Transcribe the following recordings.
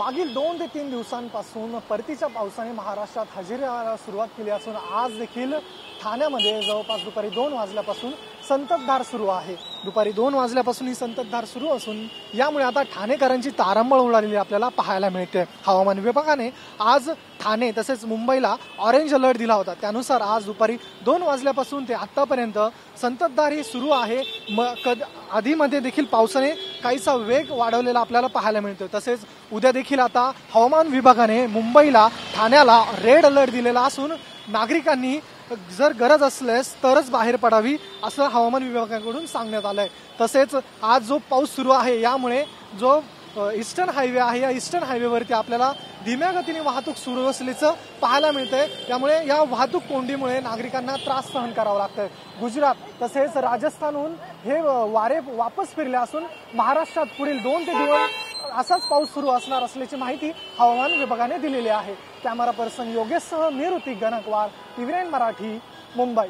मागील 2 ते 3 दिवसांपासून परतीच्या पावसाने महाराष्ट्रात हजेरी लावायला सुरुवात केली असून आज देखील ठाण्यामध्ये जवळपास दुपारी 2 वाजल्यापासून संततधार सुरू आहे। दुपारी 2 वाजल्यापासून ही संततधार सुरू असून यामुळे आता ठाणेकरांची तारंबळ उडालेली आपल्याला पाहायला मिळते। हवामान विभागाने आज ठाणे तसेच मुंबईला ऑरेंज अलर्ट दिला होता। त्यानुसार आज दुपारी 2 वाजल्यापासून ते आतापर्यंत संततधार ही सुरू आहे। आधीमध्ये देखील पावसाने काहीसा वेग वाढवलेला आपल्याला पाहायला मिळतो। तसेच उद्या देखील आता हवामान विभागाने मुंबईला ठाण्याला रेड अलर्ट दिलेला असून नागरिकांनी जर गरज असल्यास तरच बाहेर पडावी असं हवामान विभागाकडून सांगण्यात आलंय। तसेच आज जो पाऊस सुरू आहे यामुळे जो ईस्टर्न हायवे आहे या ईस्टर्न हायवेवरती आपल्याला धीम्या गतीने वाहतूक सुरू असल्याचं पाहायला मिळतंय। त्यामुळे या वाहतूक कोंडीमुळे नागरिकांना त्रास सहन करावा लागतोय। गुजरात तसेच राजस्थानहून हे वारे वापस फिरले असून महाराष्ट्रात पुढील 2 ते 3 दिवस असाच पाऊस सुरू असणार असल्याची माहिती हवामान विभागाने दिलेली आहे। कॅमेरा पर्सन योगेशसह मी ऋतिक गणकवार, TV9 मराठी, मुंबई।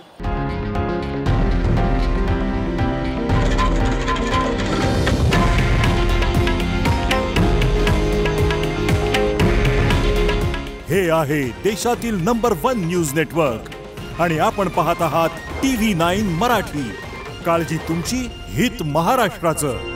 हे आहे देशातील नंबर 1 न्यूज नेटवर्क आणि आपण पाहत आहात TV9 मराठी। काळजी तुमची, हित महाराष्ट्राचं।